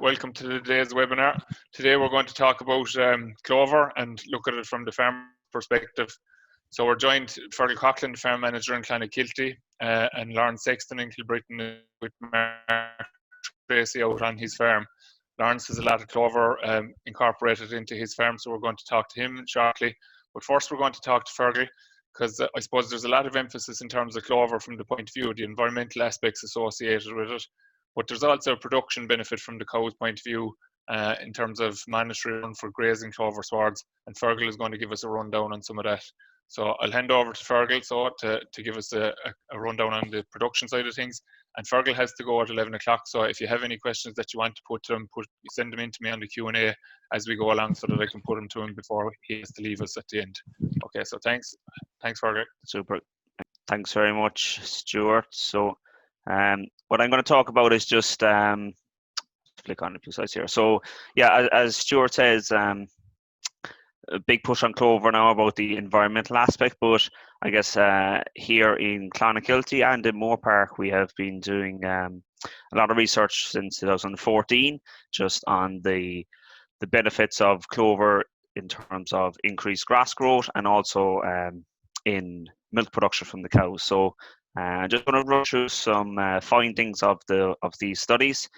welcome to today's webinar. Today we're going to talk about clover and look at it from the farm perspective. So we're joined Fergal Coughlan, farm manager in Clonakilty, and Lawrence Sexton in Kilbrittain with Treacy out on his farm. Lawrence has a lot of clover incorporated into his farm, so we're going to talk to him shortly. But first we're going to talk to Fergal, because I suppose there's a lot of emphasis in terms of clover from the point of view of the environmental aspects associated with it. But there's also a production benefit from the cow's point of view in terms of monitoring for grazing clover swards. And Fergal is going to give us a rundown on some of that. So I'll hand over to Fergal to give us a rundown on the production side of things. And Fergal has to go at 11 o'clock. So if you have any questions that you want to put to him, send them in to me on the Q&A as we go along so that I can put them to him before he has to leave us at the end. Okay, so thanks Fergal. Super. Thanks very much, Stuart. So what I'm going to talk about is just flick on a few slides here. So yeah, as Stuart says, a big push on clover now about the environmental aspect, but I guess here in Clonakilty and in Moore Park we have been doing a lot of research since 2014 just on the benefits of clover in terms of increased grass growth and also in milk production from the cows. So I just want to run through some findings of these studies.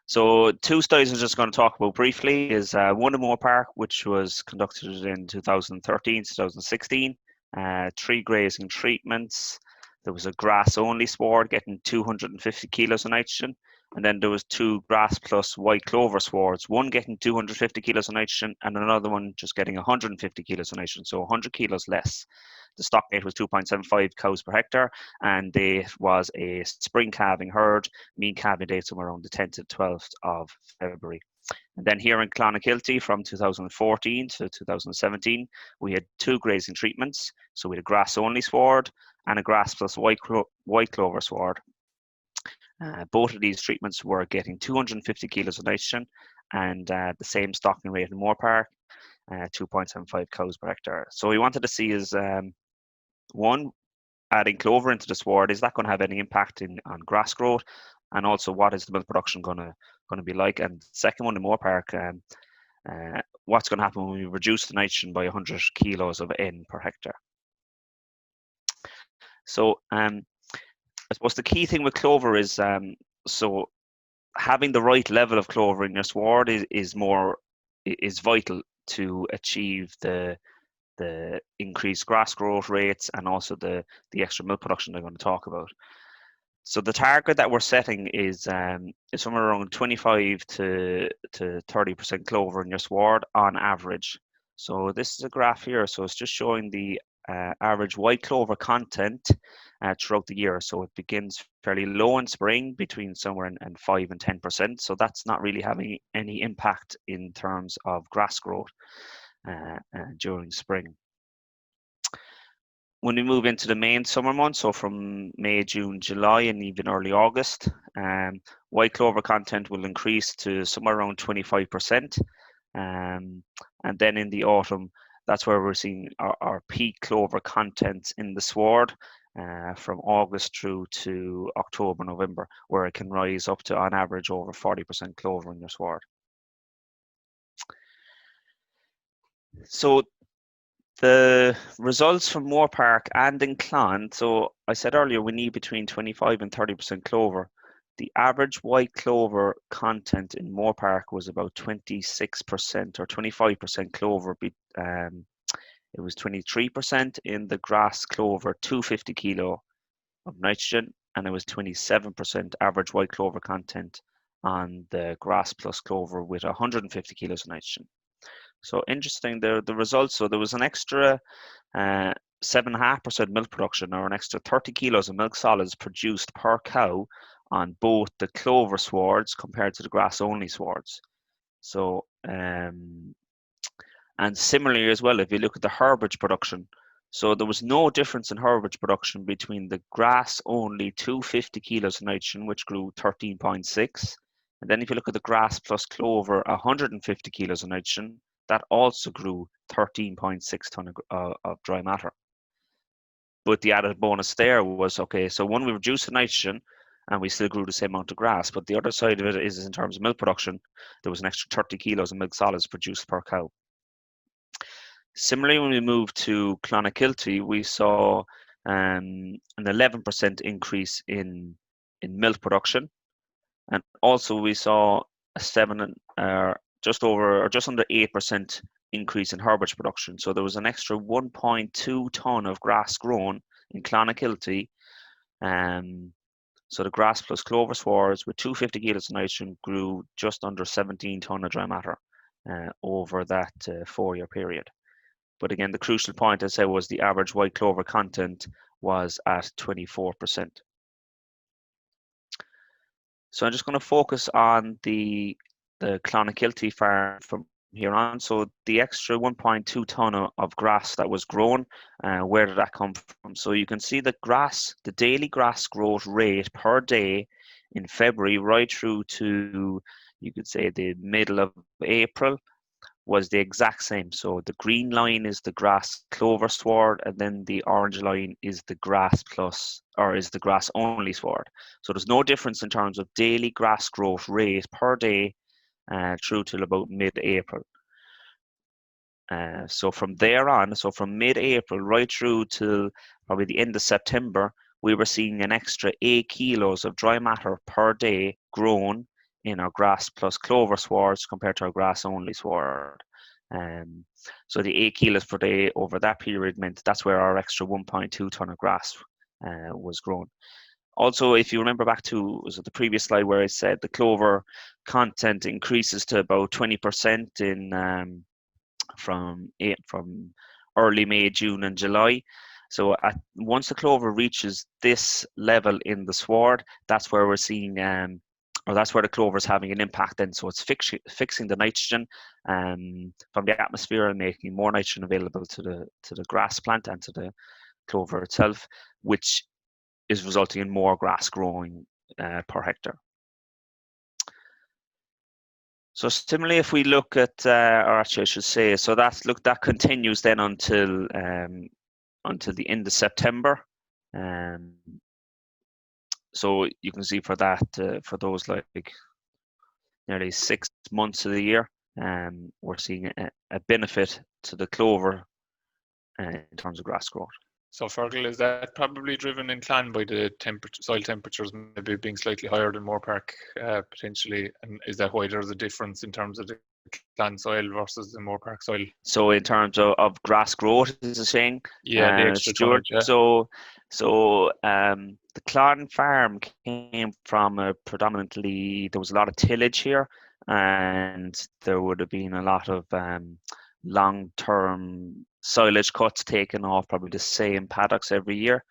So two studies I'm just going to talk about briefly is one in Moore Park, which was conducted in 2013 2016, 3 grazing treatments. There was a grass-only sward getting 250 kilos of nitrogen, and then there was 2 grass plus white clover swards, one getting 250 kilos of nitrogen and another one just getting 150 kilos of nitrogen, so 100 kilos less. The stock weight was 2.75 cows per hectare, and it was a spring calving herd, mean calving date somewhere around the 10th to 12th of February. And then here in Clonakilty from 2014 to 2017, we had 2 grazing treatments. So we had a grass-only sward and a grass plus white clover sward. Both of these treatments were getting 250 kilos of nitrogen and the same stocking rate in Moore Park, 2.75 cows per hectare. So we wanted to see is one, adding clover into the sward, is that going to have any impact on grass growth, and also what is the milk production going to be like? And second one in Moore Park, what's going to happen when we reduce the nitrogen by 100 kilos of N per hectare? So I suppose the key thing with clover is so having the right level of clover in your sward is vital to achieve the increased grass growth rates and also the extra milk production I'm going to talk about. So the target that we're setting is somewhere around 25 to 30% clover in your sward on average. So this is a graph here, so it's just showing the average white clover content throughout the year. So it begins fairly low in spring, between somewhere in 5 and 10%. So that's not really having any impact in terms of grass growth during spring. When we move into the main summer months, so from May, June, July, and even early August, white clover content will increase to somewhere around 25%. And then in the autumn, that's where we're seeing our peak clover content in the sward from August through to October, November, where it can rise up to, on average, over 40% clover in your sward. So the results from Moore Park and in Clon, so I said earlier we need between 25 and 30% clover. The average white clover content in Moore Park was about 26% or 25% clover. It was 23% in the grass clover, 250 kilo of nitrogen, and it was 27% average white clover content on the grass plus clover with 150 kilos of nitrogen. So interesting, the results. So there was an extra 7.5% milk production, or an extra 30 kilos of milk solids produced per cow on both the clover swards compared to the grass-only swards. So and similarly as well, if you look at the herbage production, so there was no difference in herbage production between the grass-only 250 kilos of nitrogen, which grew 13.6, and then if you look at the grass plus clover 150 kilos of nitrogen, that also grew 13.6 ton of dry matter. But the added bonus there was, okay, so when we reduced the nitrogen, and we still grew the same amount of grass. But the other side of it is, in terms of milk production, there was an extra 30 kilos of milk solids produced per cow. Similarly, when we moved to Clonakilty, we saw an 11% increase in milk production, and also we saw a just under 8% increase in herbage production. So there was an extra 1.2 ton of grass grown in Clonakilty. So the grass plus clover swards with 250 kilos of nitrogen grew just under 17 ton of dry matter over that 4-year period. But again, the crucial point I said was the average white clover content was at 24%. So I'm just going to focus on the Clonakilty farm from here on. So the extra 1.2 ton of grass that was grown, where did that come from? So you can see the daily grass growth rate per day in February right through to, you could say, the middle of April was the exact same. So the green line is the grass clover sward, and then the orange line is the grass only sward. So there's no difference in terms of daily grass growth rate per day through till about mid-April. So from there on, so from mid-April right through till probably the end of September, we were seeing an extra 8 kilos of dry matter per day grown in our grass plus clover swards compared to our grass only sward. So the 8 kilos per day over that period meant that's where our extra 1.2 ton of grass was grown. Also, if you remember back to the previous slide where I said the clover content increases to about 20% in from early May, June, and July. So once the clover reaches this level in the sward, that's where we're seeing, or that's where the clover is having an impact then. So it's fixing the nitrogen from the atmosphere and making more nitrogen available to the grass plant and to the clover itself, which is resulting in more grass growing per hectare. So similarly, if we look at, or actually I should say, so that continues then until the end of September. So you can see for that, for those like nearly 6 months of the year, we're seeing a benefit to the clover in terms of grass growth. So Fergal, is that probably driven in Clan by the soil temperatures maybe being slightly higher than Moorpark potentially? And is that why there's a difference in terms of the Clan soil versus the Moorpark soil? So in terms of grass growth, is it saying? Yeah, the extra Stuart. tonnage, yeah. So the Clon farm came from predominantly, there was a lot of tillage here, and there would have been a lot of long-term silage cuts taken off probably the same paddocks every year.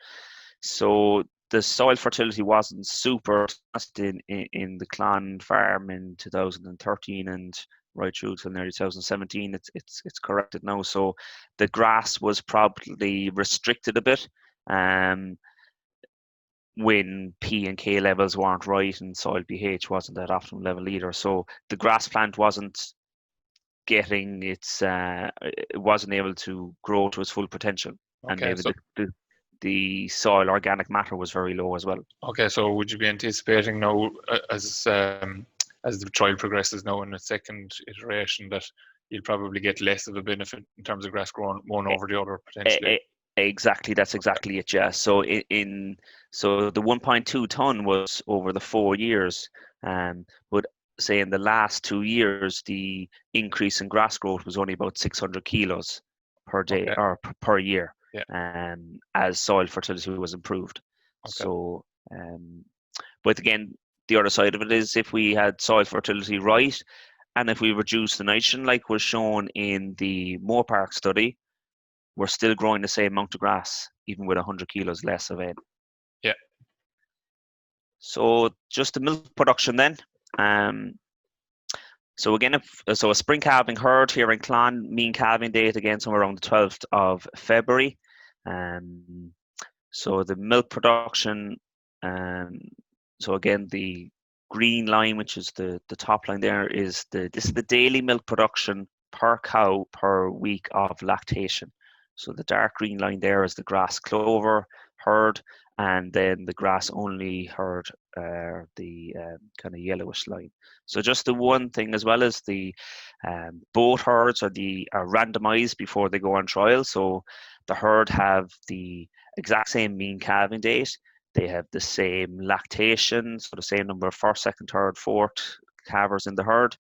So the soil fertility wasn't super in the Clon farm in 2013 and right through till nearly 2017. It's corrected now. So the grass was probably restricted a bit when P and K levels weren't right and soil pH wasn't at optimum level either. So the grass plant wasn't getting it wasn't able to grow to its full potential, and maybe so the soil organic matter was very low as well. Okay, so would you be anticipating now as the trial progresses now in its second iteration that you'll probably get less of a benefit in terms of grass growing one over the other potentially? Exactly, that's exactly it. Yeah. So so the 1.2 ton was over the 4 years, but say in the last 2 years, the increase in grass growth was only about 600 kilos per day or per year, as soil fertility was improved. Okay. So, but again, the other side of it is if we had soil fertility right, and if we reduce the nitrogen, like was shown in the Moorpark study, we're still growing the same amount of grass, even with 100 kilos less of N. Yeah. So just the milk production then. So again, so a spring calving herd here in Clon, mean calving date again somewhere around the 12th of February. So the milk production, so again the green line, which is the top line there, is this is the daily milk production per cow per week of lactation. So the dark green line there is the grass clover herd, and then the grass only herd, the kind of yellowish line. So just the one thing, as well as the both herds are randomized before they go on trial. So the herd have the exact same mean calving date. They have the same lactation, so the same number of first, second, third, fourth calvers in the herd,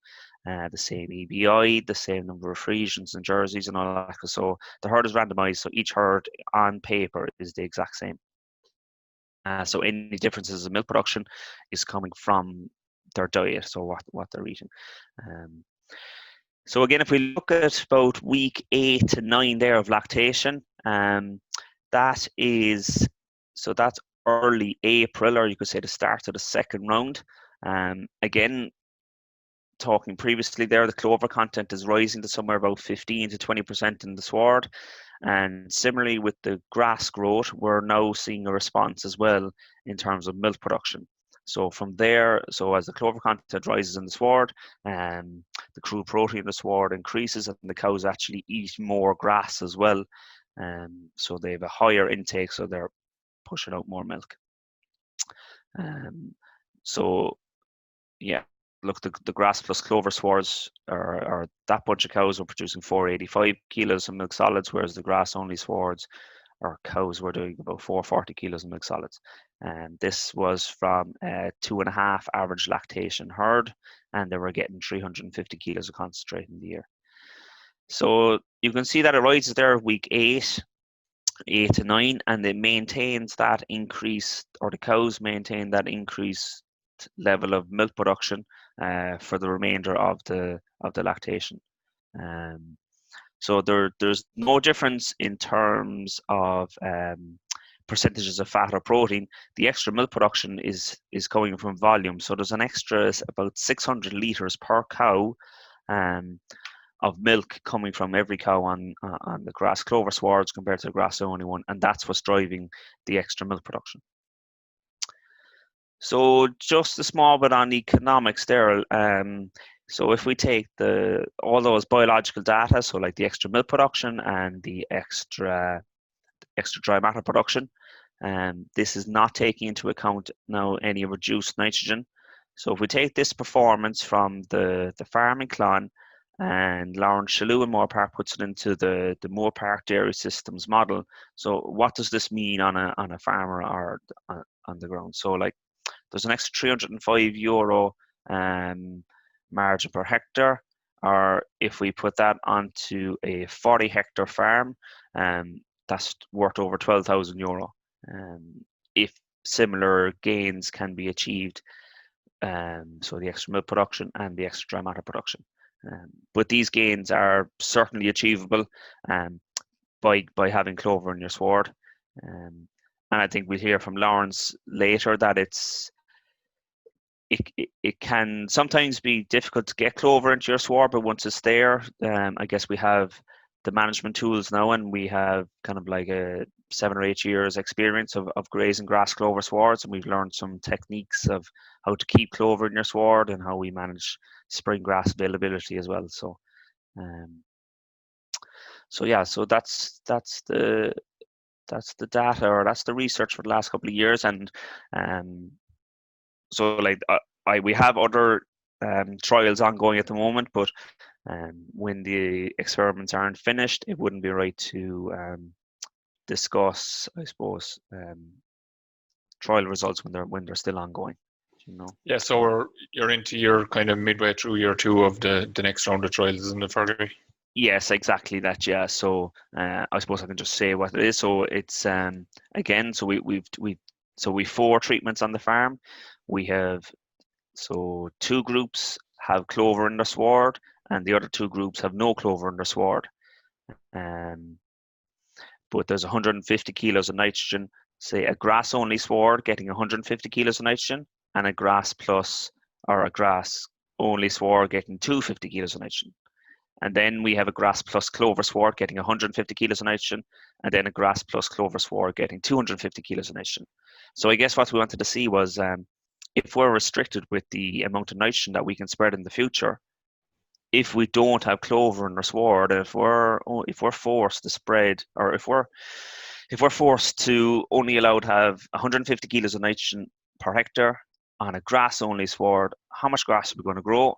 the same EBI, the same number of Friesians and Jerseys and all that. So the herd is randomized, so each herd on paper is the exact same. So any differences in milk production is coming from their diet, so what they're eating. So again, if we look at about week 8 to 9 there of lactation, that's early April, or you could say the start of the second round. Again, talking previously there, the clover content is rising to somewhere about 15 to 20% in the sward. And similarly with the grass growth, we're now seeing a response as well in terms of milk production. So from there, so as the clover content rises in the sward, the crude protein in the sward increases, and the cows actually eat more grass as well. So they have a higher intake, so they're pushing out more milk. So yeah, look, the grass plus clover swards are that bunch of cows were producing 485 kilos of milk solids, whereas the grass only swards or cows were doing about 440 kilos of milk solids. And this was from a 2.5 average lactation herd, and they were getting 350 kilos of concentrate in the year. So you can see that it rises there week 8 to 9, and it maintains that increase, or the cows maintain that increased level of milk production for the remainder of the lactation. So there's no difference in terms of percentages of fat or protein. The extra milk production is coming from volume. So there's an extra about 600 liters per cow of milk coming from every cow on the grass clover swards compared to the grass only one, and that's what's driving the extra milk production. So just a small bit on economics there. So if we take all those biological data, so like the extra milk production and the extra dry matter production, this is not taking into account now any reduced nitrogen. So if we take this performance from the farm in Clon, and Lawrence Shalou in Moore Park puts it into the Moore Park Dairy Systems model. So what does this mean on a farmer or on the ground? So like there's an extra €305 margin per hectare, or if we put that onto a 40 hectare farm, that's worth over €12,000. If similar gains can be achieved, so the extra milk production and the extra dry matter production. But these gains are certainly achievable by having clover in your sward. And I think we'll hear from Lawrence later that it can sometimes be difficult to get clover into your sward, but once it's there, I guess we have the management tools now, and we have kind of like a 7 or 8 years experience of grazing grass clover swards, and we've learned some techniques of how to keep clover in your sward and how we manage spring grass availability as well. So yeah, so that's the data, or that's the research for the last couple of years. And so like we have other trials ongoing at the moment, but when the experiments aren't finished, it wouldn't be right to discuss, I suppose, trial results when they're still ongoing. You know. Yeah, so you're into your kind of midway through year 2 of the next round of trials, isn't it, Fergal? Yes, exactly that. Yeah. So I suppose I can just say what it is. So it's again. So we've 4 treatments on the farm. We have 2 groups have clover in their sward, and the other 2 groups have no clover in their sward. But there's 150 kilos of nitrogen. Say a grass only sward getting 150 kilos of nitrogen, and a grass plus or a grass only sward getting 250 kilos of nitrogen. And then we have a grass plus clover sward getting 150 kilos of nitrogen, and then a grass plus clover sward getting 250 kilos of nitrogen. So I guess what we wanted to see was if we're restricted with the amount of nitrogen that we can spread in the future, if we don't have clover in our sward, if we're forced to spread, or if we're if we're forced to only allow to have 150 kilos of nitrogen per hectare on a grass-only sward, how much grass are we going to grow?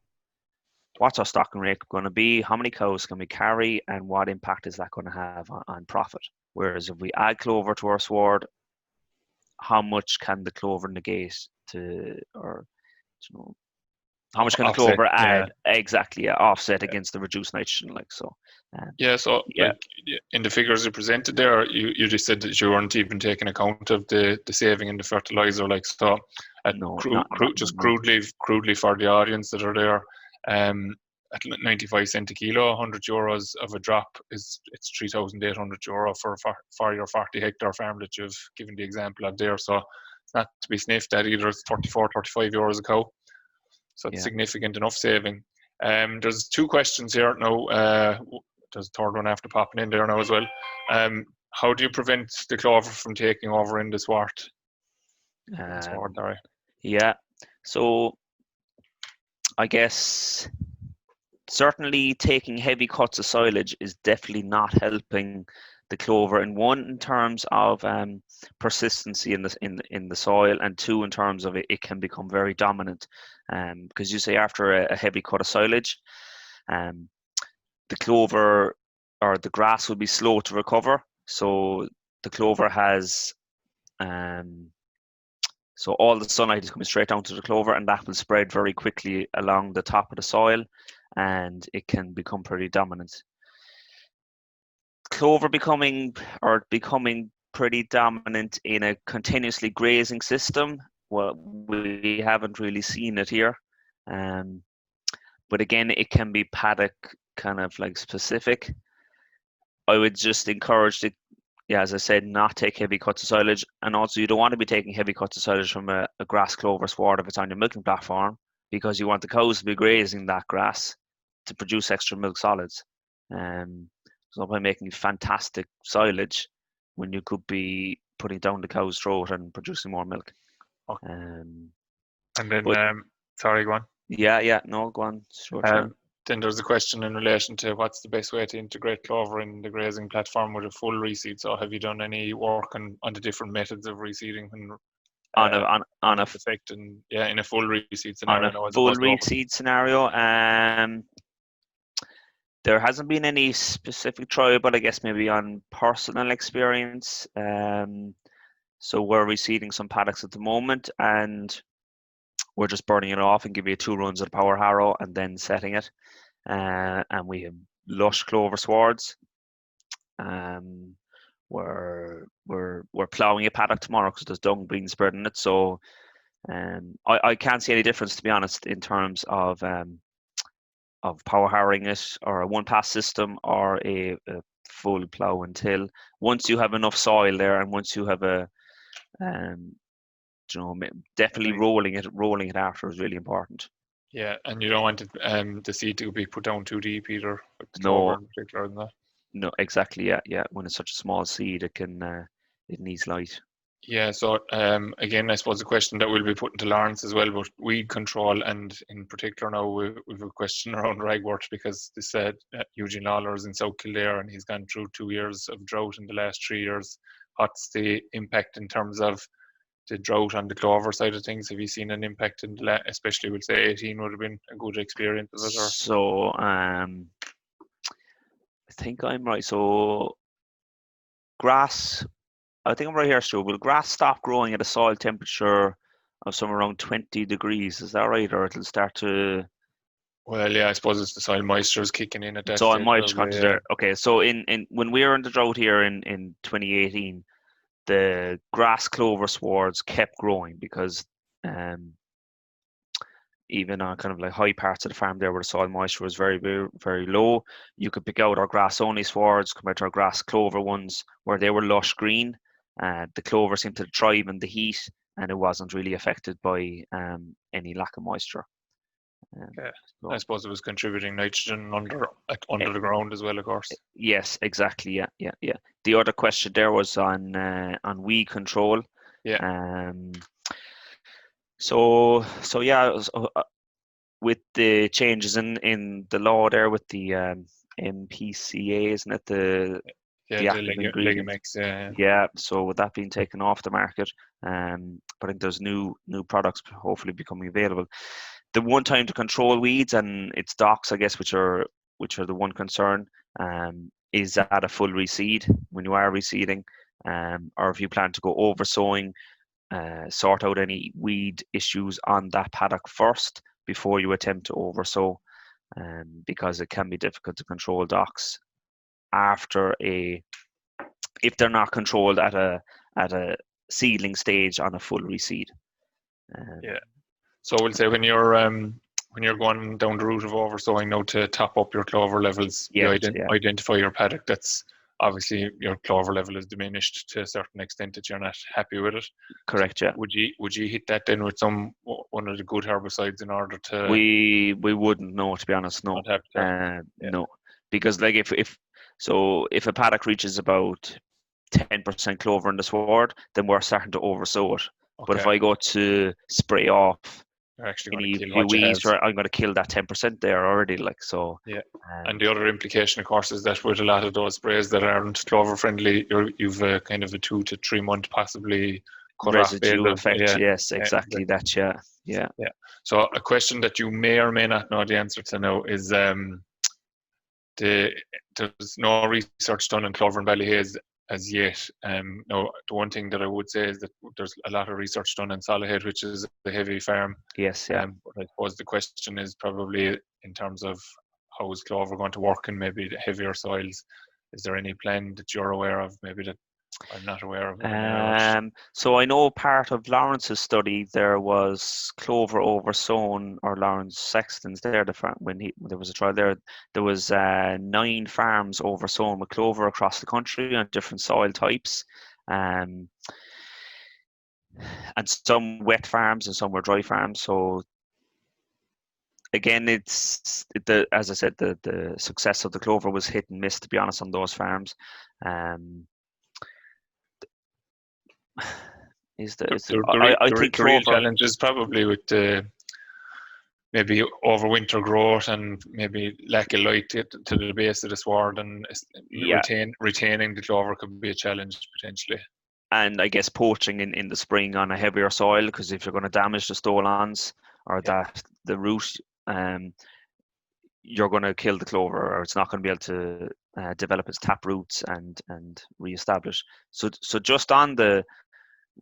What's our stocking rate going to be? How many cows can we carry? And what impact is that going to have on profit? Whereas if we add clover to our sward, how much can the clover negate to, or you know, how much can the Offset, clover add offset yeah. against the reduced nitrogen? Like so. Like in the figures you presented there, you just said that you weren't even taking account of the saving in the fertilizer. Like so, No, just crudely for the audience that are there, at 95 cent a kilo, €100 of a drop it's €3,800 for your 40 hectare farm that you've given the example of there. So it's not to be sniffed at either. It's 35 euros a cow. So it's significant enough saving. There's two questions here now. There's a third one after popping in there now as well. How do you prevent the clover from taking over in the swart? Yeah. So I guess certainly taking heavy cuts of silage is definitely not helping the clover. In terms of persistency in the soil, and two, in terms of it can become very dominant. Because you say after a heavy cut of silage, the clover or the grass will be slow to recover. So the clover has, so all the sunlight is coming straight down to the clover, and that will spread very quickly along the top of the soil, and it can become pretty dominant. Clover becoming pretty dominant in a continuously grazing system, well, we haven't really seen it here. But again, it can be paddock kind of like specific. I would just encourage as I said, not take heavy cuts of silage. And also, you don't want to be taking heavy cuts of silage from a grass clover sward if it's on your milking platform, because you want the cows to be grazing that grass to produce extra milk solids. So by making fantastic silage when you could be putting down the cow's throat and producing more milk. Okay. And then, sorry, go on. No, go on. Sure. Then there's a question in relation to what's the best way to integrate clover in the grazing platform with a full reseed. So have you done any work on the different methods of reseeding and in a full reseed scenario? On a full reseed scenario, there hasn't been any specific trial, but I guess maybe on personal experience. So we're reseeding some paddocks at the moment, and we're just burning it off and giving it 2 runs of the power harrow and then setting it. And we have lush clover swards. We're ploughing a paddock tomorrow because there's dung being spread in it. So I can't see any difference, to be honest, in terms of power harrowing it, or a one-pass system, or a full plough and till. Once you have enough soil there, and once you have definitely rolling it after is really important. Yeah, and you don't want the seed to be put down too deep either. No, in particular than that. No, exactly. Yeah. When it's such a small seed, it needs light. Yeah. So again, I suppose the question that we'll be putting to Lawrence as well about weed control, and in particular now we've a question around ragwort, because they said Eugene Lawler is in South Kildare and he's gone through 2 years of drought in the last 3 years. What's the impact in terms of the drought on the clover side of things? Have you seen an impact in especially, we'll say 18 would have been a good experience of it? So I think I'm right. So grass, I think I'm right here, Stuart. Will grass stop growing at a soil temperature of somewhere around 20 degrees? Is that right? Or it'll start to... Well, yeah, I suppose it's the soil moisture is kicking in at that soil stage. Moisture there. Okay, so in when we were in the drought here in 2018, the grass clover swards kept growing, because even on kind of like high parts of the farm there where the soil moisture was very, very, very low, you could pick out our grass only swards compared to our grass clover ones where they were lush green. The clover seemed to thrive in the heat, and it wasn't really affected by any lack of moisture. So I suppose it was contributing nitrogen under the ground as well, of course. Yes, exactly. Yeah. The other question there was on weed control. Yeah. So yeah, with the changes in the law there with the MPCA, isn't it, the Yeah, the the active ingredient. Ligamex. Yeah. Yeah, so with that being taken off the market, but I think there's new products hopefully becoming available. The one time to control weeds, and it's docks, I guess, which are the one concern, is at a full reseed when you are reseeding, or if you plan to go over sowing, sort out any weed issues on that paddock first before you attempt to oversow, because it can be difficult to control docks after if they're not controlled at a seedling stage on a full reseed. Yeah. So we'll say when you're going down the route of oversowing now to top up your clover levels, you identify your paddock that's obviously your clover level is diminished to a certain extent that you're not happy with it. Correct. So Yeah. Would you hit that then with one of the good herbicides in order to? We wouldn't know, to be honest. No. No, because like if a paddock reaches about 10% clover in the sward, then we're starting to oversow it. Okay. But if I go to spray off you're actually any few weeds, I'm going to kill that 10% there already. Like so. Yeah. And the other implication, of course, is that with a lot of those sprays that aren't clover friendly, you've kind of a 2 to 3 month possibly cut residue off effect. Yeah. Yes, exactly that. Yeah. Yeah. Yeah. So a question that you may or may not know the answer to now is there's no research done on clover and ballyhaze as yet. No, the one thing that I would say is that there's a lot of research done in Solihull, which is a heavy farm. Yes, yeah. But I suppose the question is probably in terms of how is clover going to work in maybe the heavier soils. Is there any plan that you're aware of, maybe that I'm not aware of? So I know part of Lawrence's study there was clover oversown, or Lawrence Sexton's there. When there was a trial there was 9 farms oversown with clover across the country on different soil types, and some wet farms and some were dry farms. So again, as I said, the success of the clover was hit and miss, to be honest, on those farms. I think the real challenge is probably with maybe overwinter growth and maybe lack of light to the base of the sward, and retaining the clover could be a challenge potentially. And I guess poaching in the spring on a heavier soil, because if you're going to damage the stolons or the root, you're going to kill the clover, or it's not going to be able to develop its tap roots and re-establish. So just on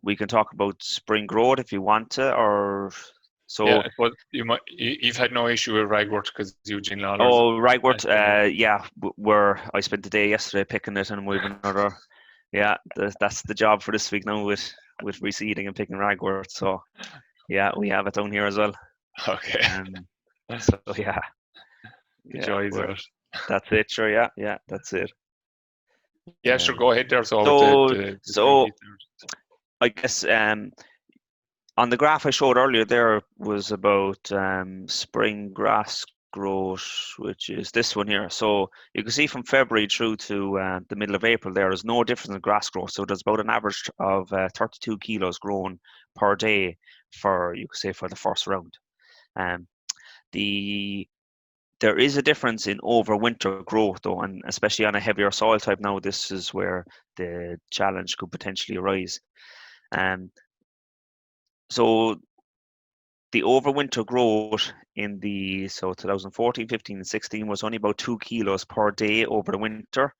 we can talk about spring growth if you want to, or so. Yeah, but you've had no issue with ragwort because Eugene Lawler's. Oh, ragwort, yeah. I spent the day yesterday picking it, and we've another. Yeah, that's the job for this week now with reseeding and picking ragwort. So, yeah, we have it down here as well. Okay. So yeah. Enjoys it. That's it. Sure. Yeah. That's it. Yeah. Sure. Go ahead there. So I guess on the graph I showed earlier, there was about spring grass growth, which is this one here. So you can see from February through to the middle of April, there is no difference in grass growth. So there's about an average of 32 kilos grown per day for the first round. There is a difference in overwinter growth though, and especially on a heavier soil type now, this is where the challenge could potentially arise. So the overwinter growth in 2014, 15 and 16 was only about 2 kilos per day over the winter.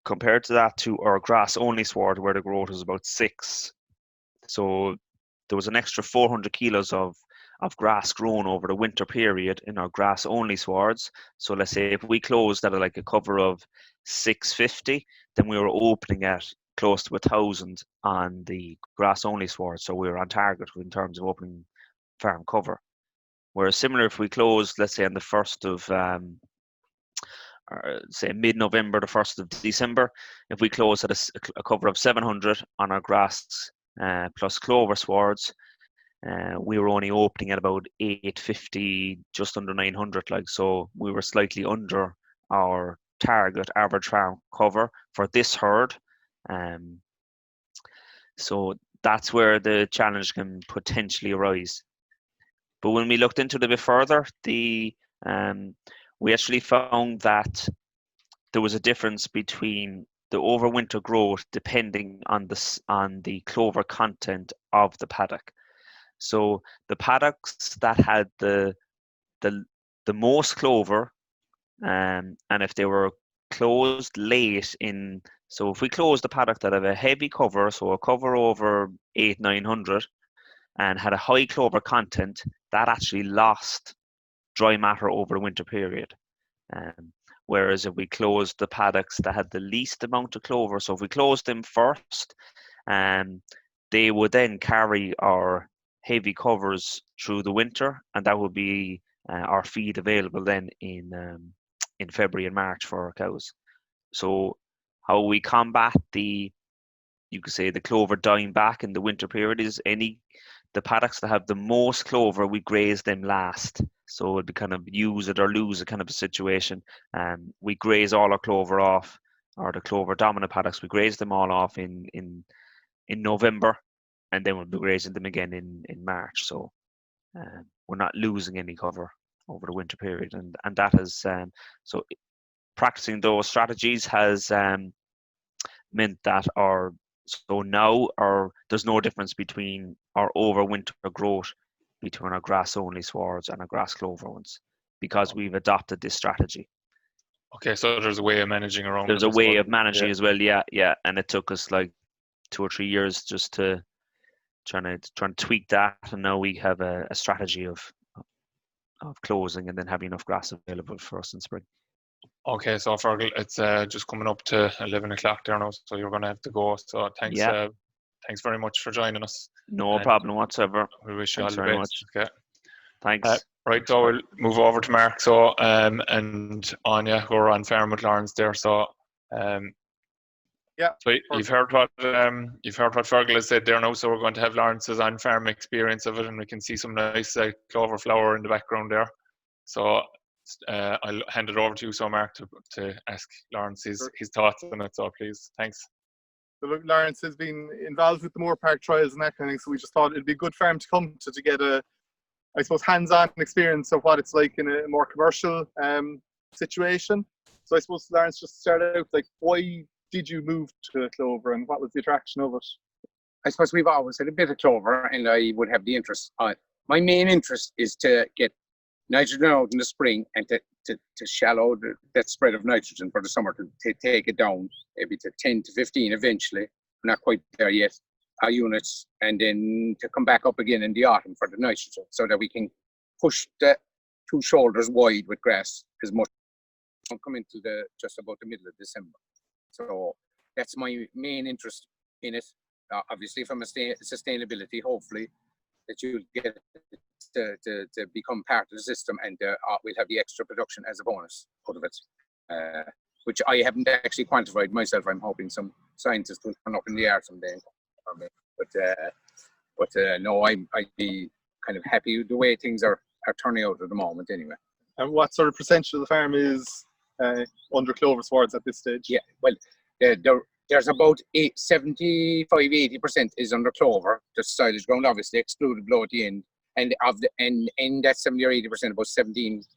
Compared to that to our grass only sward where the growth was about 6. So there was an extra 400 kilos of grass grown over the winter period in our grass only swards. So let's say if we closed at a cover of 650, then we were opening at close to 1,000 on the grass only sward. So we were on target in terms of opening farm cover. Whereas similar, if we closed, let's say on the 1st of say mid-November, the 1st of December, if we close at a cover of 700 on our grass plus clover swards, we were only opening at about 850, just under 900. So we were slightly under our target average farm cover for this herd. So that's where the challenge can potentially arise. But when we looked into it a bit further, we actually found that there was a difference between the overwinter growth depending on the clover content of the paddock. So the paddocks that had the most clover, and if they were closed late in, so if we closed the paddock that had a heavy cover, so a cover over 800-900, and had a high clover content, that actually lost dry matter over the winter period. Whereas if we closed the paddocks that had the least amount of clover, so if we closed them first, they would then carry our heavy covers through the winter, and that would be our feed available then in February and March for our cows. So how we combat you could say the clover dying back in the winter period is the paddocks that have the most clover, we graze them last. So it'd be kind of use it or lose it kind of a situation. We graze all our clover off, or the clover dominant paddocks, we graze them all off in November, and then we'll be grazing them again in March. So we're not losing any cover over the winter period, and that has so practicing those strategies has meant that there's no difference between our overwinter growth between our grass only swards and our grass clover ones, because we've adopted this strategy. Okay, so there's a way of managing around. There's a way of managing as well, yeah, and it took us like 2 or 3 years just to trying to tweak that, and now we have a strategy of closing and then having enough grass available for us in spring. Okay, so Fergal, it's just coming up to 11 o'clock there now, so you're going to have to go. So thanks, thanks very much for joining us. No problem whatsoever. We wish you Thanks all the very best. much. Okay. Thanks. Right, so we'll move over to Mark. So and Anya, who are on farm with Lawrence there. So so you've heard what Fergal has said there now. So we're going to have Lawrence's on farm experience of it, and we can see some nice clover flower in the background there. So I'll hand it over to you, so Mark, to ask Lawrence his thoughts on it. So please, thanks. So look, Lawrence has been involved with the Moore Park trials and that kind of thing, so we just thought it'd be a good farm to come to get a, I suppose, hands-on experience of what it's like in a more commercial situation. So I suppose, Lawrence, just start out, like, why did you move to clover, and what was the attraction of it? I suppose we've always had a bit of clover, and I would have the interest. My main interest is to get nitrogen out in the spring and to shallow that spread of nitrogen for the summer, to take it down maybe to 10 to 15 eventually. We're not quite there yet, our units, and then to come back up again in the autumn for the nitrogen, so that we can push the 2 shoulders wide with grass as much. Don't come into just about the middle of December. So that's my main interest in it. Obviously, from a sustainability, hopefully, that you'll get to become part of the system, and we'll have the extra production as a bonus out of it, which I haven't actually quantified myself. I'm hoping some scientists will turn up in the air someday. But no, I'd be kind of happy with the way things are turning out at the moment anyway. And what sort of percentage of the farm is under clover swards at this stage? Yeah, well, there's about 75-80% is under clover. The silage ground obviously excluded below at the end, and that 70 or 80%,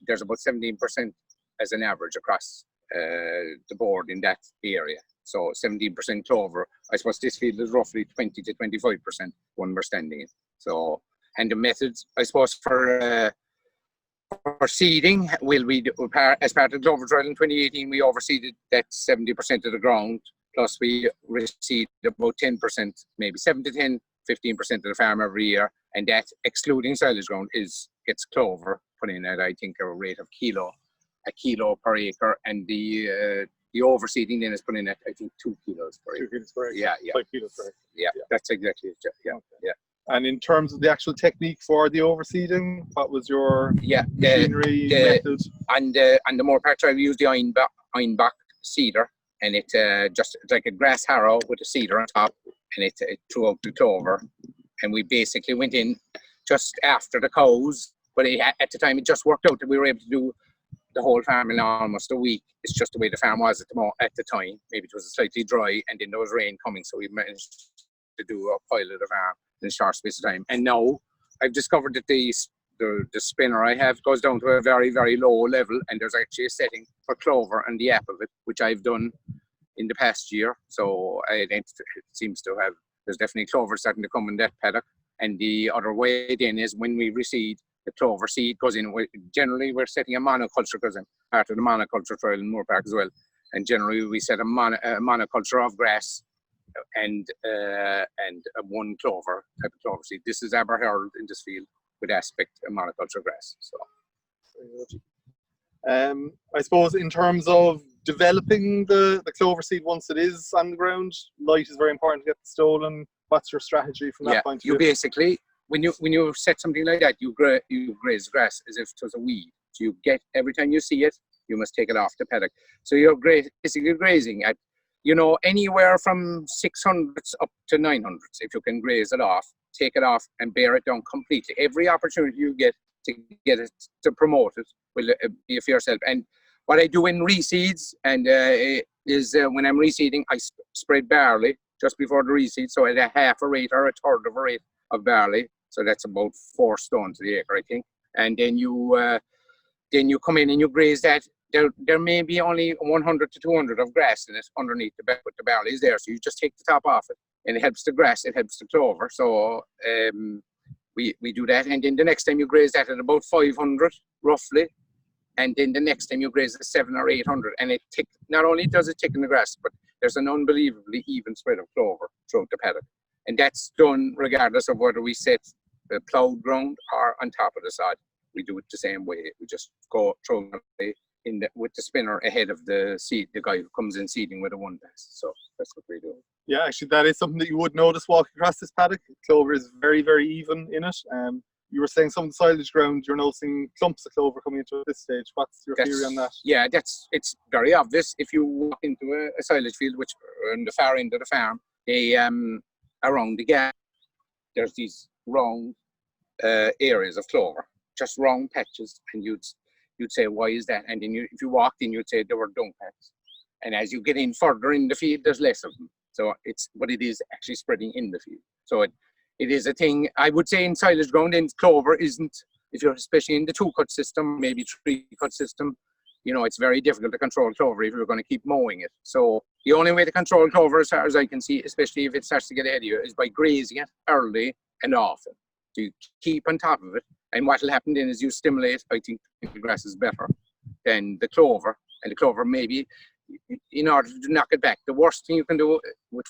there's about 17% as an average across the board in that area. So 17% clover. I suppose this field is roughly 20 to 25% when we're standing it. So, and the methods, I suppose, for seeding, as part of the clover trial in 2018, we overseeded that 70% of the ground, plus we reseed about 10%, maybe 7 to 10, 15% of the farm every year, and that, excluding silage ground, gets clover put in at, I think, a rate of a kilo per acre, and the overseeding then is put in at, I think, 2 kilos per acre. 2 kilos per acre. Yeah. 5 kilos per acre. Yeah, that's exactly it. Yeah, okay. Yeah. And in terms of the actual technique for the overseeding, what was your machinery method? On the Moore Park trial, we used the Einbach seeder, and it's like a grass harrow with a seeder on top, and it threw out the clover. And we basically went in just after the cows, but at the time it just worked out that we were able to do the whole farm in almost a week. It's just the way the farm was at the time. Maybe it was slightly dry, and then there was rain coming, so we managed to do a pile of the farm in a short space of time. And now I've discovered that the the spinner I have goes down to a very, very low level, and there's actually a setting for clover on the app of it, which I've done in the past year. So it seems to have, there's definitely clover starting to come in that paddock. And the other way then is when we reseed, the clover seed goes in. Generally, we're setting a monoculture because I'm part of the monoculture trial in Moore Park as well. And generally, we set a monoculture of grass and one clover type of clover seed. This is Aberharold in this field with aspect and monoculture grass. So, I suppose in terms of developing the clover seed once it is on the ground, light is very important to get stolen. What's your strategy from that point of view? You basically, when you set something like that, you graze grass as if it was a weed. So you get, every time you see it, you must take it off the paddock. So you're basically grazing at, anywhere from 600s up to 900s. If you can graze it off, take it off and bear it down completely. Every opportunity you get to get it, to promote it, will be for yourself. And what I do in reseeds is when I'm reseeding, I spread barley just before the reseed. So at a half a rate or a third of a rate of barley. So that's about 4 stones to the acre, I think. And then you come in and you graze that. There may be only 100 to 200 of grass in it underneath the barley is there. So you just take the top off it, and it helps the grass, it helps the clover. So we do that. And then the next time you graze that at about 500 roughly. And then the next time you graze it 700 or 800, and not only does it tick in the grass, but there's an unbelievably even spread of clover throughout the paddock. And that's done regardless of whether we set the ploughed ground or on top of the sod. We do it the same way. We just go throw it with the spinner ahead of the seed, the guy who comes in seeding with a one pass. So that's what we do. Yeah, actually, that is something that you would notice walking across this paddock. Clover is very, very even in it. You were saying some of the silage ground, you're noticing clumps of clover coming into at this stage. What's your theory on that? Yeah, it's very obvious. If you walk into a silage field, which are in the far end of the farm, they around the gap, there's these round areas of clover, just round patches, and you'd say, why is that? And then if you walked in, you'd say there were dung patches. And as you get in further in the field, there's less of them. So but it is actually spreading in the field. So it is a thing, I would say, in silage ground, and clover isn't, if you're especially in the 2-cut system, maybe 3-cut system, it's very difficult to control clover if you're going to keep mowing it. So the only way to control clover, as far as I can see, especially if it starts to get ahead of you, is by grazing it early and often. So you keep on top of it, and what will happen then is you stimulate, I think the grass is better than the clover, and the clover maybe, in order to knock it back, the worst thing you can do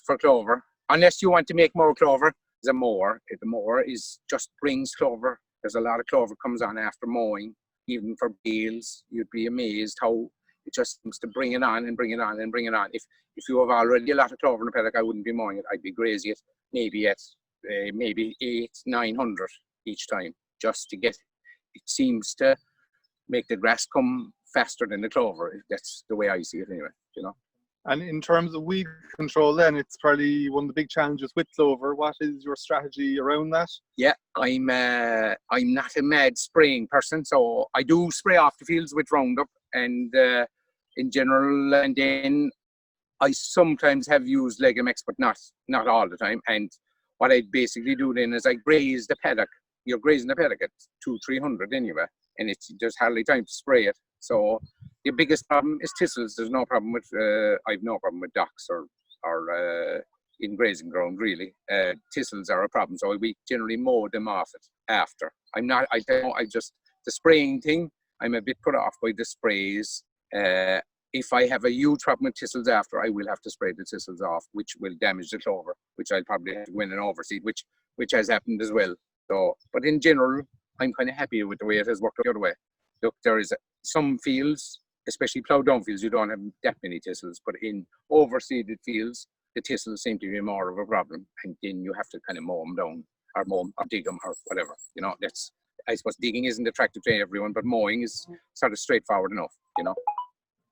for clover, unless you want to make more clover, is a mower. The mower is just brings clover. There's a lot of clover comes on after mowing, even for bales. You'd be amazed how it just seems to bring it on and bring it on and bring it on. If you have already a lot of clover in the paddock, I wouldn't be mowing it. I'd be grazing it maybe at maybe 800-900 each time, just to get. It seems to make the grass come faster than the clover. That's the way I see it anyway. And in terms of weed control, then it's probably one of the big challenges with clover. What is your strategy around that? Yeah, I'm not a mad spraying person, so I do spray off the fields with Roundup and in general, and then I sometimes have used Legamex, but not all the time. And what I basically do then is I graze the paddock. You're grazing the paddock at 200-300 anyway, and there's hardly time to spray it. So the biggest problem is thistles. There's no problem with I've no problem with docks or in grazing ground really. Thistles are a problem, so we generally mow them off it after. The spraying thing, I'm a bit put off by the sprays. If I have a huge problem with thistles after, I will have to spray the thistles off, which will damage the clover, which I'll probably have to go in and overseed, which has happened as well. So, but in general, I'm kind of happy with the way it has worked out the other way. Look, there is some fields, especially ploughed down fields, you don't have that many thistles, but in overseeded fields, the thistles seem to be more of a problem, and then you have to kind of mow them down, or dig them, or whatever. I suppose digging isn't attractive to everyone, but mowing is sort of straightforward enough.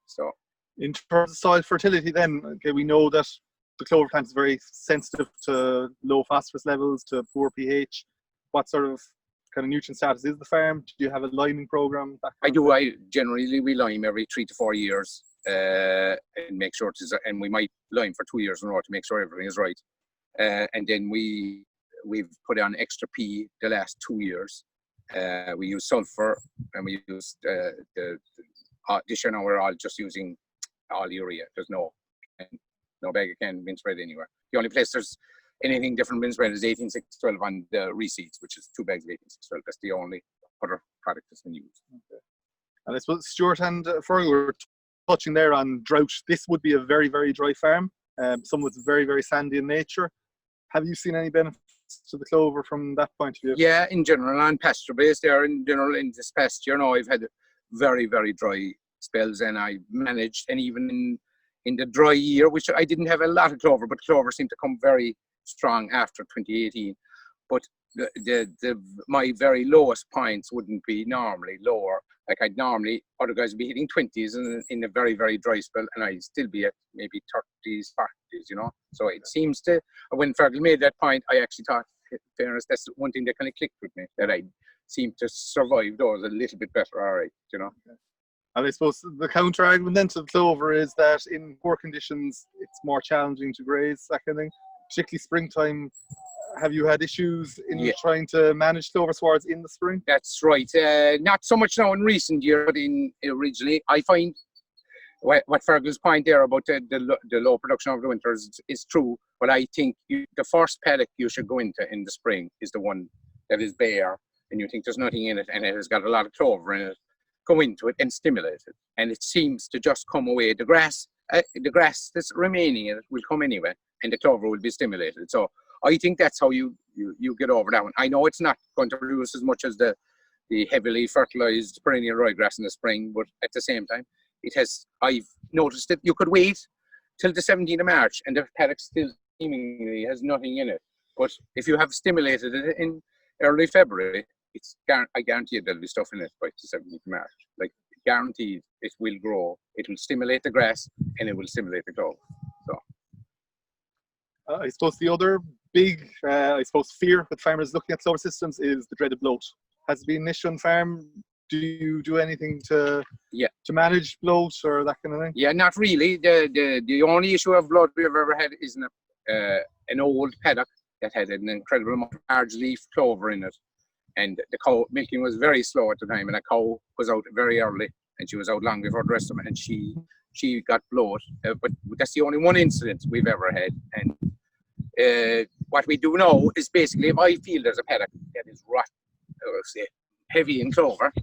So in terms of soil fertility, then, okay, we know that the clover plant is very sensitive to low phosphorus levels, to poor pH. What sort of kind of nutrient status is the farm? Do you have a liming program? I do. I generally we lime every 3 to 4 years and make sure and we might lime for 2 years in a row to make sure everything is right. And then we've put on extra P the last 2 years, We use sulfur, and we use this year now we're all just using all urea. There's no bag of can being spread anywhere. The only place there's anything different being spread is 18612 on the reseeds, which is 2 bags of 18612. That's the only other product that's been used. Okay. And I suppose Stuart and Fergal were touching there on drought. This would be a very, very dry farm. Some was very, very sandy in nature. Have you seen any benefits to the clover from that point of view? Yeah, in general, on pasture based there, in general, in this past year, I've had very, very dry spells, and I managed, and even in the dry year, which I didn't have a lot of clover, but clover seemed to come very strong after 2018. But my very lowest points wouldn't be normally lower. Like I'd normally, other guys would be hitting 20s in a very, very dry spell, and I'd still be at maybe 30s, 40s, So it seems to, when Fergal made that point, I actually thought, in fairness, that's one thing that kind of clicked with me, that I seem to survive those a little bit better, all right, And I suppose the counter argument then to the clover is that in poor conditions, it's more challenging to graze, that kind of thing. Particularly springtime. Have you had issues in trying to manage clover swards in the spring? That's right. Not so much now in recent years, but originally, I find what Fergal's point there about the low production over the winters is true. But I think the first paddock you should go into in the spring is the one that is bare, and you think there's nothing in it, and it has got a lot of clover in it. Go into it and stimulate it, and it seems to just come away. The grass that's remaining in it will come anyway, and the clover will be stimulated. So I think that's how you get over that one. I know it's not going to produce as much as the heavily fertilized perennial ryegrass in the spring, but at the same time, I've noticed that you could wait till the 17th of March and the paddock still seemingly has nothing in it. But if you have stimulated it in early February, I guarantee you there'll be stuff in it by the 17th of March. Like, guaranteed it will grow, it will stimulate the grass, and it will stimulate the clover. So I suppose the other big, fear with farmers looking at clover systems is the dreaded bloat. Has it been an issue on farm? Do you do anything to manage bloat or that kind of thing? Yeah, not really. The only issue of bloat we've ever had is an old paddock that had an incredible amount of large leaf clover in it. And the cow milking was very slow at the time, and a cow was out very early, and she was out long before the rest of them, and she got bloat. But that's the only one incident we've ever had. And what we do know is basically, if I feel there's a paddock that is heavy in clover,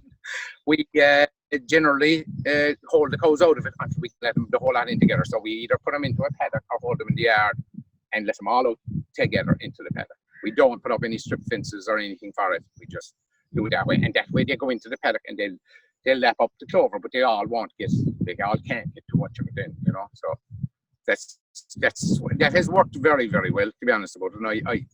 we generally hold the cows out of it until we let them the whole lot in together. So we either put them into a paddock or hold them in the yard and let them all out together into the paddock. We don't put up any strip fences or anything for it. We just do it that way, and that way they go into the paddock and they'll lap up the clover, but they all can't get too much of it in, So that has worked very, very well, to be honest about it. And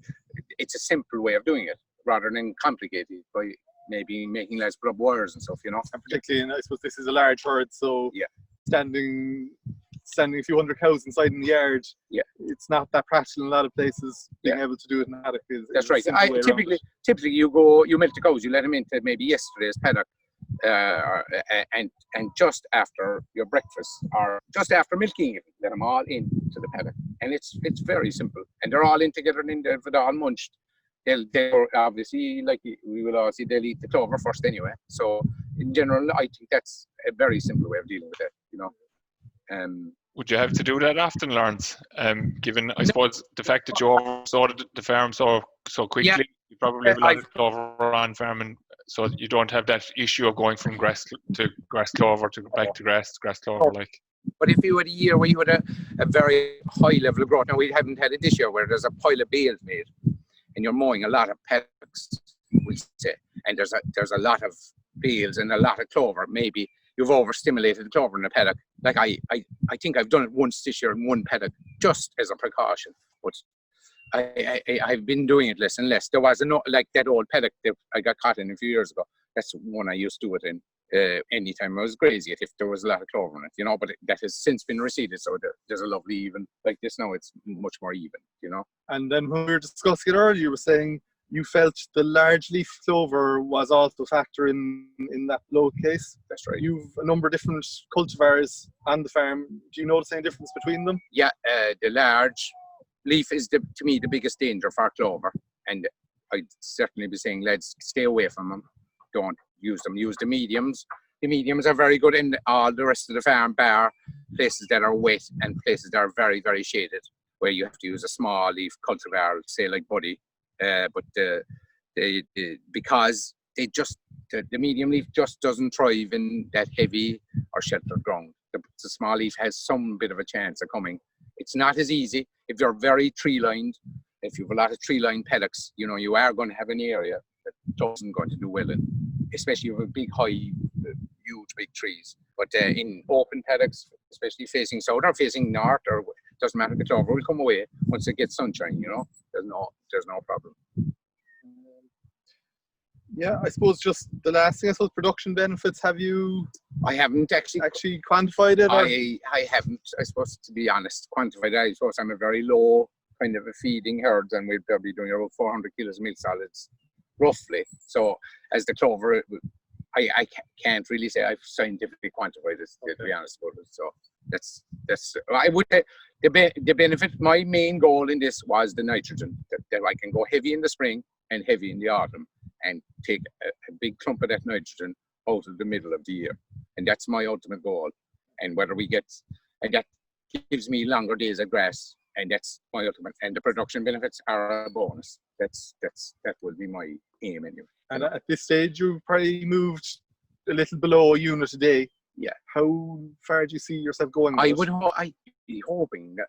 it's a simple way of doing it rather than complicated by maybe making lads put up wires and stuff, And particularly, and I suppose this is a large herd, so standing a few hundred cows inside in the yard, it's not that practical in a lot of places. Being able to do it in a paddock is that's right. Typically you milk the cows, you let them into maybe yesterday's paddock, and just after your breakfast or just after milking it, let them all into the paddock, and it's very simple, and they're all in together in there, they're all munched. They'll obviously, like we will all see, they'll eat the clover first anyway. So in general, I think that's a very simple way of dealing with it, Would you have to do that often, Lawrence? Given, I suppose, the fact that you oversaw the farm so quickly, you probably have a lot of clover on farm, and so you don't have that issue of going from grass to grass clover to back to grass clover, like. But if you had a year where you had a very high level of growth, now we haven't had it this year, where there's a pile of bales made, and you're mowing a lot of paddocks, we say, and there's a lot of bales and a lot of clover. Maybe you've overstimulated the clover in the paddock. Like I think I've done it once this year in one paddock, just as a precaution. But I've been doing it less and less. There was like that old paddock that I got caught in a few years ago. That's one I used to do it in anytime I was grazing it, if there was a lot of clover in it, But that has since been receded, so there's a lovely even like this now. It's much more even, And then when we were discussing it earlier, you were saying you felt the large leaf clover was also a factor in that bloat case. That's right. You've a number of different cultivars on the farm. Do you notice any difference between them? Yeah, the large leaf is to me the biggest danger for clover, and I'd certainly be saying, lads, stay away from them. don't use them. Use the mediums. The mediums are very good in all the rest of the farm, bar places that are wet and places that are very, very shaded, where you have to use a small leaf cultivar, say like Buddy. Because the medium leaf just doesn't thrive in that heavy or sheltered ground. The small leaf has some bit of a chance of coming. It's not as easy if you're very tree lined. If you have a lot of tree lined paddocks, you know, you are going to have an area that doesn't going to do well in, especially with big, high, huge, big trees. But in open paddocks, especially facing south or facing north, or doesn't matter, the clover will come away once it gets sunshine. You know, there's no problem. Yeah, I suppose just the last thing, I suppose, production benefits. Have you? I haven't actually quantified it. I haven't. I suppose, to be honest, quantified it. I suppose I'm a very low kind of a feeding herd, and we'll probably doing about 400 kilos of milk solids, roughly. So as the clover, I can't really say I've scientifically quantified it, to be honest about it. So that's I would say the benefit. My main goal in this was the nitrogen, that I can go heavy in the spring and heavy in the autumn, and take a big clump of that nitrogen out of the middle of the year. And that's my ultimate goal. And whether we get, and that gives me longer days of grass, and that's my ultimate. And the production benefits are a bonus. That will be my aim anyway. And at this stage, you've probably moved a little below a unit a day. Yeah. How far do you see yourself going? I'd be hoping that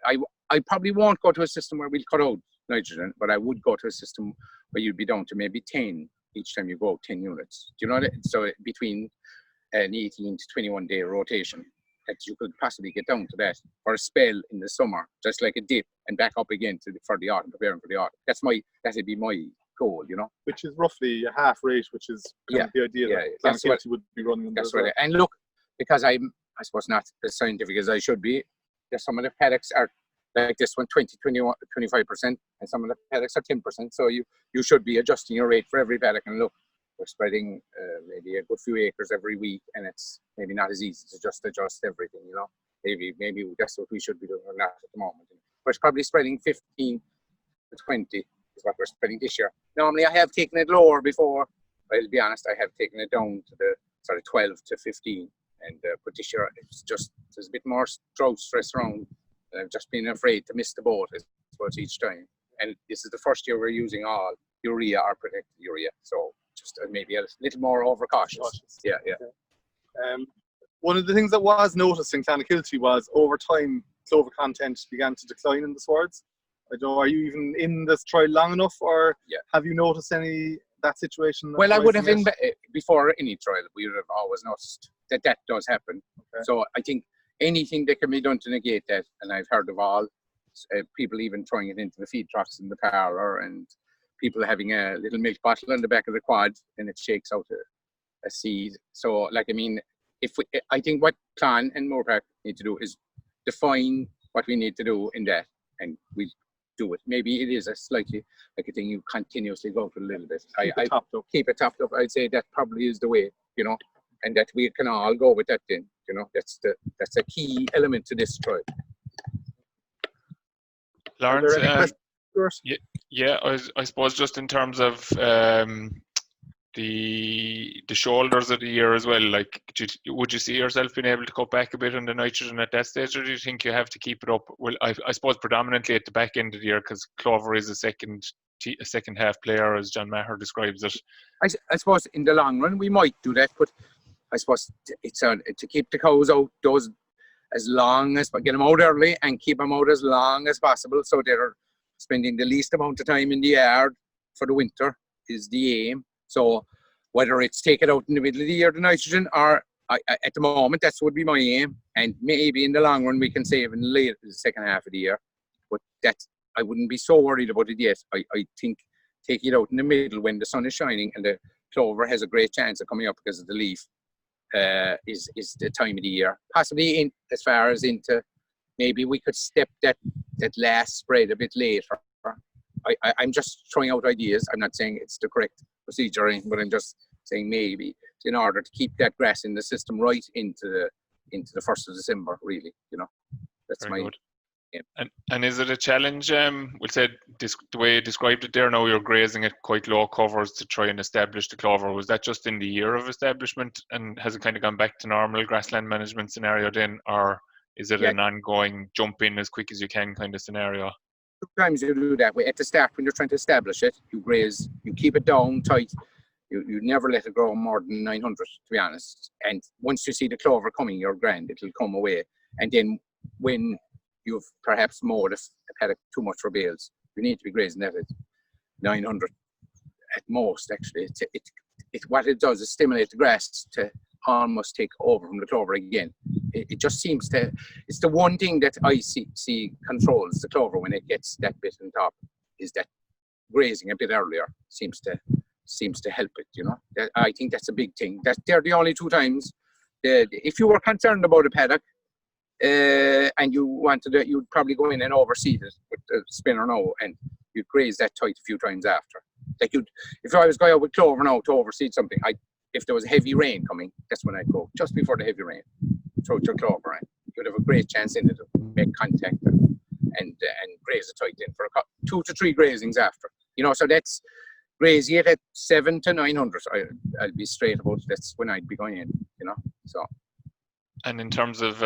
I probably won't go to a system where we'll cut out nitrogen, but I would go to a system where you'd be down to maybe 10 each time you go, 10 units. Do you know that? So between an 18 to 21 day rotation, that you could possibly get down to that for a spell in the summer, just like a dip, and back up again for the autumn, preparing for the autumn. That'd be my goal, you know. Which is roughly a half rate, which is kind of the idea that Clonakilty would be running. That's right. And look, because I suppose not as scientific as I should be, there's some of the paddocks are like this one, 20, 21, 25%, and some of the paddocks are 10%. So you should be adjusting your rate for every paddock. And look, we're spreading maybe a good few acres every week, and it's maybe not as easy to just adjust everything, you know. Maybe that's what we should be doing, or not at the moment. We're probably spreading 15 to 20 is what we're spreading this year. Normally I have taken it lower before, but I'll be honest, I have taken it down to the sort of 12 to 15. And but this year there's a bit more drought stress around. I've just been afraid to miss the boat, I suppose, each time. And this is the first year we're using all urea or protected urea, so just maybe a little more overcautious. Yeah. One of the things that was noticed in Clonakilty was over time clover content began to decline in the swords. I don't know, are you even in this trial long enough, or have you noticed that situation? Well, I would have been before any trial. We would have always noticed that does happen. Okay. So I think anything that can be done to negate that, and I've heard of all people even throwing it into the feed trucks in the parlour, and people having a little milk bottle on the back of the quad, and it shakes out a seed. So, like, I mean, I think what Clon and Moorpark need to do is define what we need to do in that, and we do it. Maybe it is a slightly like a thing you continuously go to a little bit. Keep it topped up. I'd say that probably is the way, you know, and that we can all go with that then, you know. That's a key element to this trial. Lawrence, I suppose just in terms of the shoulders of the year as well, like, would you see yourself being able to cut back a bit on the nitrogen at that stage, or do you think you have to keep it up? Well, I suppose predominantly at the back end of the year, because Clover is a second half player, as John Maher describes it. I suppose in the long run we might do that, but I suppose it's to keep the cows out those as long as, get them out early and keep them out as long as possible, so they're spending the least amount of time in the yard for the winter is the aim. So whether it's take it out in the middle of the year, the nitrogen, or at the moment, that would be my aim. And maybe in the long run, we can save in the second half of the year. But I wouldn't be so worried about it yet. I think taking it out in the middle when the sun is shining and the clover has a great chance of coming up because of the leaf is the time of the year. Possibly in as far as into, maybe we could step that last spread a bit later. I'm just throwing out ideas. I'm not saying it's the correct procedure, but I'm just saying maybe in order to keep that grass in the system right into the 1st of December, really, you know. That's my And is it a challenge? We'll say the way you described it there. Now you're grazing at quite low covers to try and establish the clover. Was that just in the year of establishment, and has it kind of gone back to normal grassland management scenario then, or is it an ongoing jump in as quick as you can kind of scenario? Sometimes you do that way at the start when you're trying to establish it. You graze, you keep it down tight. You never let it grow more than 900, to be honest. And once you see the clover coming, you're grand. It'll come away. And then when you've perhaps mowed a paddock too much for bales, you need to be grazing that at 900 at most. Actually, what it does is stimulate the grass to almost take over from the clover again. It just seems to. It's the one thing that I see controls the clover when it gets that bit on top, is that grazing a bit earlier seems to help it. You know, I think that's a big thing. That they're the only two times. If you were concerned about a paddock, and you wanted it, you'd probably go in and overseed it with the spinner now, and you'd graze that tight a few times after. Like if I was going out with clover now to overseed something, if there was heavy rain coming, that's when I'd go just before the heavy rain. Throw your clover in. You'd have a great chance in it to make contact and graze it tight in for 2 to 3 grazings after. You know, so that's grazing it at 700 to 900. I'll be straight about it. That's when I'd be going in. You know, so. And in terms of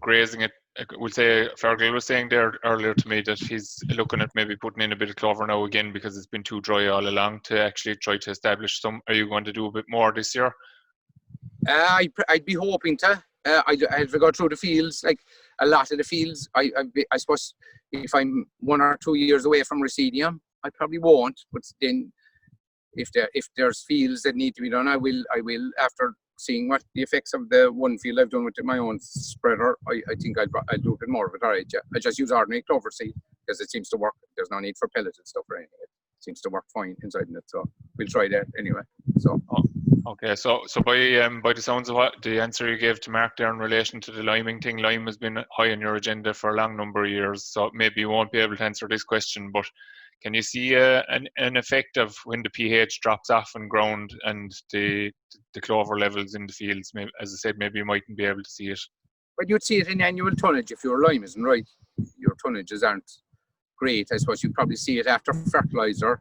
grazing it, we'll say Fergal was saying there earlier to me that he's looking at maybe putting in a bit of clover now again because it's been too dry all along to actually try to establish some. Are you going to do a bit more this year? I'd be hoping to. I'd have to go through the fields, like a lot of the fields. I suppose if I'm 1 or 2 years away from reseeding them, I probably won't. But then, if there's fields that need to be done, I will. After seeing what the effects of the one field I've done with my own spreader, I think I'll do a bit more of it. All right, yeah. I just use ordinary clover seed because it seems to work. There's no need for pellets and stuff or anything. It seems to work fine inside it. So we'll try that anyway. So. Okay, so by the sounds of what the answer you gave to Mark there in relation to the liming thing, lime has been high on your agenda for a long number of years. So maybe you won't be able to answer this question, but can you see an effect of when the pH drops off in ground and the clover levels in the fields? Maybe, as I said, maybe you mightn't be able to see it. But you'd see it in annual tonnage if your lime isn't right. Your tonnages aren't great. I suppose you'd probably see it after fertilizer,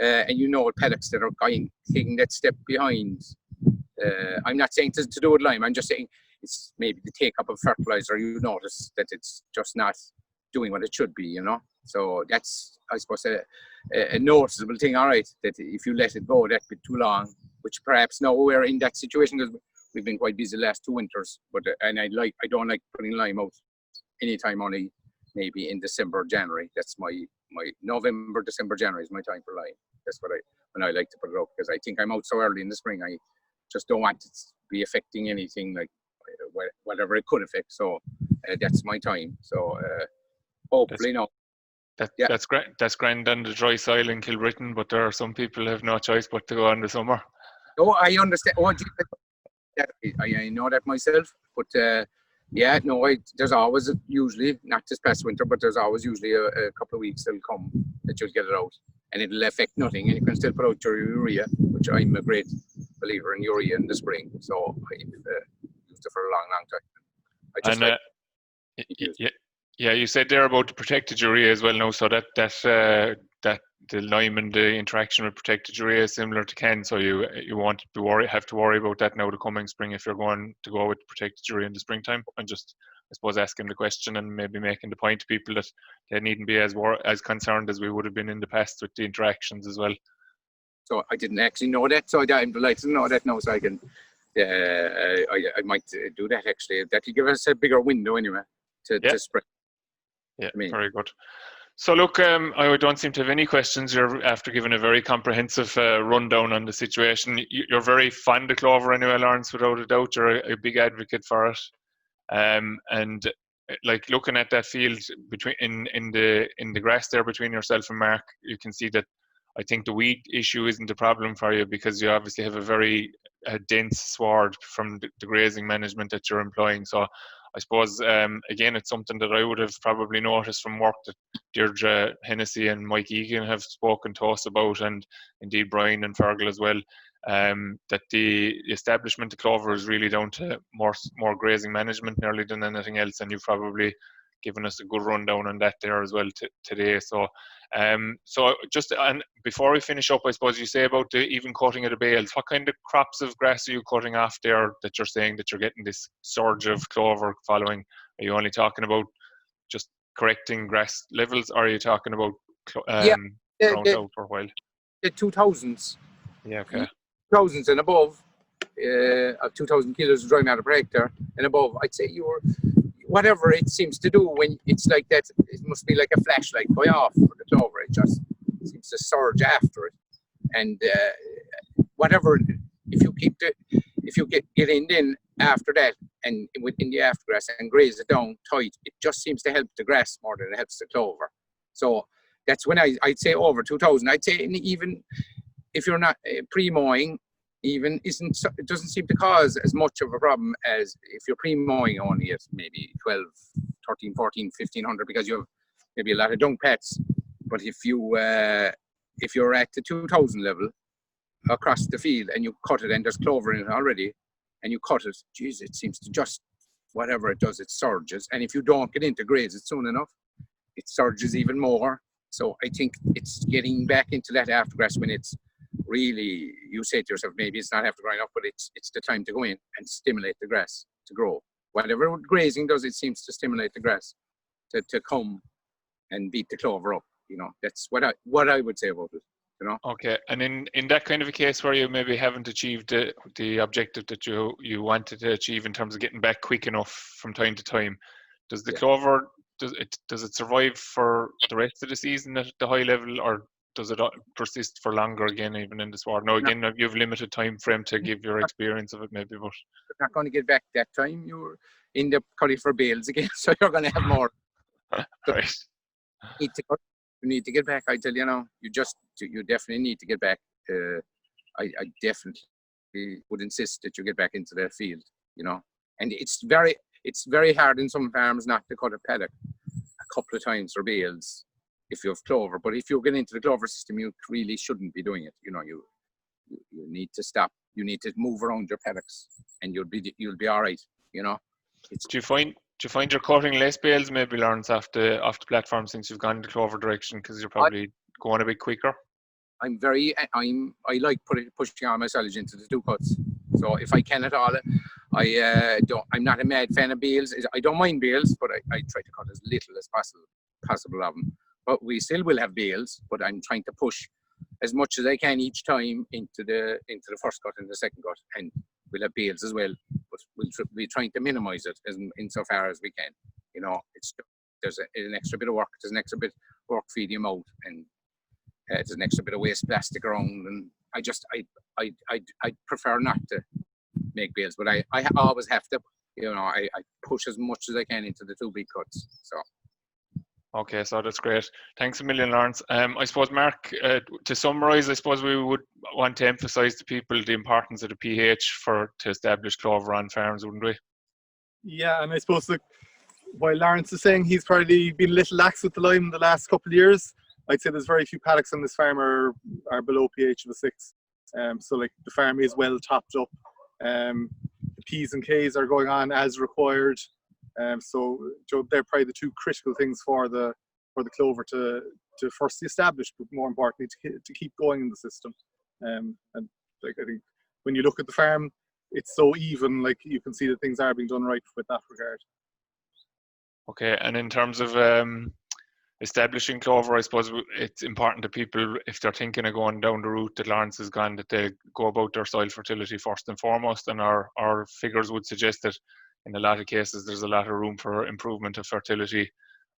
and you know what paddocks that are taking that step behind. I'm not saying to do with lime. I'm just saying it's maybe the take up of fertilizer. You notice that it's just not doing what it should be. You know. So that's, I suppose, a noticeable thing, all right, that if you let it go that bit too long, which perhaps now we're in that situation because we've been quite busy the last 2 winters, but and I don't like putting lime out anytime, only maybe in December, January. That's my November, December, January is my time for lime. That's when I like to put it out, because I think I'm out so early in the spring, I just don't want it to be affecting anything, like whatever it could affect. So that's my time. So hopefully no. That's great. That's grand on the dry soil in Kilbrittain, but there are some people who have no choice but to go on the summer. Oh, I understand. Oh, I know that myself. But there's always usually, not this past winter, but there's always usually a couple of weeks that'll come that you'll get it out, and it'll affect nothing, and you can still put out your urea, which I'm a great believer in urea in the spring. So I've used it for a long time. Yeah, you said there about the protected urea as well now, so that the lime and the interaction with protected urea is similar to Ken, so you won't have to worry about that now the coming spring if you're going to go with protected urea in the springtime. I'm just, I suppose, asking the question and maybe making the point to people that they needn't be as concerned as we would have been in the past with the interactions as well. So I didn't actually know that, so I'm delighted to know that now, so I can I might do that actually. That will give us a bigger window anyway to spread. Yeah, very good. So look, I don't seem to have any questions. You're after giving a very comprehensive rundown on the situation. You're very fond of clover anyway, Lawrence, without a doubt. You're a big advocate for it. And like looking at that field between in the grass there between yourself and Mark, you can see that I think the weed issue isn't a problem for you because you obviously have a very dense sward from the grazing management that you're employing. So I suppose, again, it's something that I would have probably noticed from work that Deirdre Hennessy and Mike Egan have spoken to us about, and indeed Brian and Fergal as well, that the establishment of clover is really down to more grazing management nearly than anything else, and you've probably giving us a good rundown on that there as well today. So, so just and before we finish up, I suppose you say about the even cutting of the bales. What kind of crops of grass are you cutting off there that you're saying that you're getting this surge of clover following? Are you only talking about just correcting grass levels, or are you talking about ground out for a while? The 2000s. Yeah, okay. 2000s and above, 2,000 kilos of dry matter per hectare and above, I'd say you're, whatever it seems to do when it's like that, it must be like a flashlight going off for the clover. It just seems to surge after it. And whatever, if you get in after that and within the aftergrass and graze it down tight, it just seems to help the grass more than it helps the clover. So that's when I'd say over 2,000. I'd say even if you're not pre-mowing, even it doesn't seem to cause as much of a problem as if you're pre-mowing only at maybe 12, 13, 14, 1,500 because you have maybe a lot of dung pets. But if you're at the 2,000 level across the field and you cut it and there's clover in it already and you cut it, geez, it seems to just, whatever it does, it surges. And if you don't get into graze it soon enough, it surges even more. So I think it's getting back into that aftergrass when it's really, you say to yourself, maybe it's not after growing up, but it's the time to go in and stimulate the grass to grow. Whatever grazing does, it seems to stimulate the grass to come and beat the clover up. You know, that's what I would say about it. You know. Okay, and in that kind of a case where you maybe haven't achieved the objective that you wanted to achieve in terms of getting back quick enough from time to time, does the clover does it survive for the rest of the season at the high level, or does it persist for longer again, even in the sward? No, again, you have limited time frame to give your experience of it, maybe, but you're not going to get back that time. You're in the cutting for bales again, so you're going to have more. Right. You need to get back. I tell you now, you definitely need to get back. I definitely would insist that you get back into the field. You know, and it's very hard in some farms not to cut a paddock a couple of times for bales if you have clover. But if you get into the clover system, you really shouldn't be doing it. You know, you need to stop. You need to move around your paddocks, and you'll be all right. You know. Do you find you're cutting less bales, maybe, Lawrence, off the platform since you've gone in the clover direction because you're probably going a bit quicker? I like pushing all my silage into the two cuts. So if I can at all, I'm not a mad fan of bales. I don't mind bales, but I try to cut as little as possible of them. But we still will have bales, but I'm trying to push as much as I can each time into the first cut and the second cut, and we'll have bales as well. But we'll be trying to minimise it insofar as we can. You know, there's an extra bit of work. There's an extra bit of work feeding them out, and there's an extra bit of waste plastic around. And I prefer not to make bales, but I always have to. You know, I push as much as I can into the two big cuts. So. Okay, so that's great. Thanks a million, Lawrence. I suppose, Mark, to summarise, I suppose we would want to emphasise to people the importance of the pH to establish clover on farms, wouldn't we? Yeah, and I suppose while Lawrence is saying he's probably been a little lax with the lime in the last couple of years, I'd say there's very few paddocks on this farm are below pH of a 6. So like the farm is well topped up. The P's and K's are going on as required. So they're probably the two critical things for the clover to firstly establish, but more importantly to keep going in the system. And like I think when you look at the farm, it's so even. Like you can see that things are being done right with that regard. Okay, and in terms of establishing clover, I suppose it's important to people, if they're thinking of going down the route that Lawrence has gone, that they go about their soil fertility first and foremost. And our figures would suggest that in a lot of cases there's a lot of room for improvement of fertility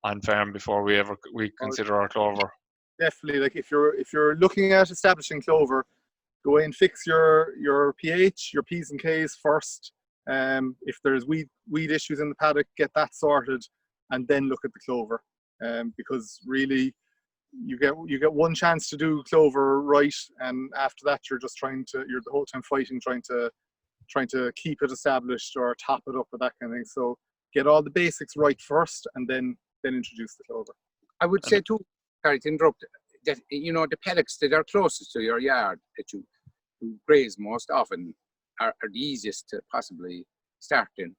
on farm before we consider our clover. Definitely, like if you're looking at establishing clover, go in, fix your pH, your P's and K's first. If there's weed issues in the paddock, get that sorted, and then look at the clover. Because really, you get one chance to do clover right, and after that you're the whole time fighting, trying to keep it established or top it up or that kind of thing. So get all the basics right first, and then introduce the clover. I would say too, sorry to interrupt, that you know the paddocks that are closest to your yard that you graze most often are the easiest to possibly start in.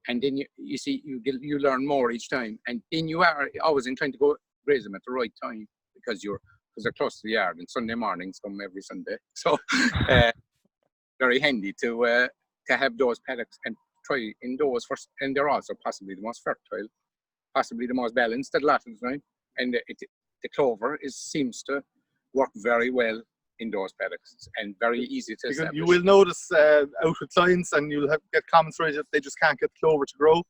and then you see you learn more each time, and then you are always inclined to go graze them at the right time because they're close to the yard, and Sunday mornings come every Sunday, so very handy to have those paddocks and try in those first, and they're also possibly the most fertile, possibly the most balanced at a lot of the time, and the clover seems to work very well in those paddocks and very easy to establish. You will notice out with clients, and you'll get comments right that they just can't get the clover to grow.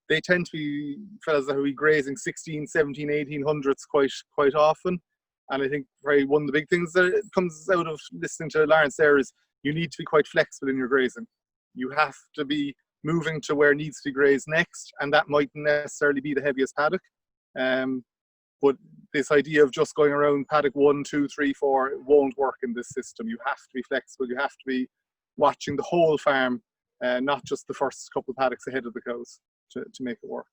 They tend to be fellas that will be grazing 16, 17, 1800s quite often. And I think probably one of the big things that comes out of listening to Lawrence there is you need to be quite flexible in your grazing. You have to be moving to where needs to be grazed next, and that mightn't necessarily be the heaviest paddock. But this idea of just going around paddock 1, 2, 3, 4 won't work in this system. You have to be flexible. You have to be watching the whole farm, not just the first couple of paddocks ahead of the cows to make it work.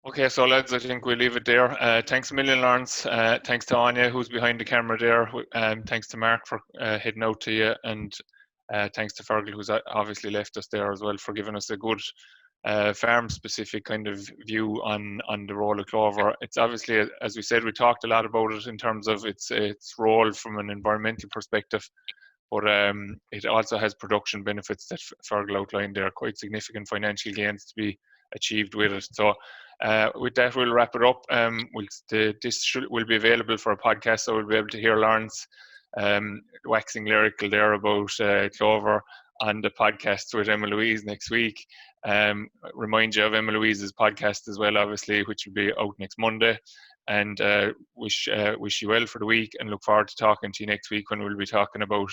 Okay, so lads, I think we'll leave it there. Thanks a million, Lawrence. Thanks to Anya, who's behind the camera there. Thanks to Mark for heading out to you, and thanks to Fergal, who's obviously left us there as well, for giving us a good farm-specific kind of view on the role of clover. It's obviously, as we said, we talked a lot about it in terms of its role from an environmental perspective, but it also has production benefits that Fergal outlined there, quite significant financial gains to be achieved with it. So with that, we'll wrap it up. This will be available for a podcast, so we'll be able to hear Lawrence waxing lyrical there about clover on the podcast with Emma Louise next week. Remind you of Emma Louise's podcast as well, obviously, which will be out next Monday. And wish you well for the week, and look forward to talking to you next week when we'll be talking about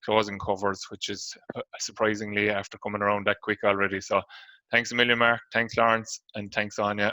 closing covers, which is surprisingly after coming around that quick already. So thanks a million, Mark. Thanks, Lawrence. And thanks, Anya.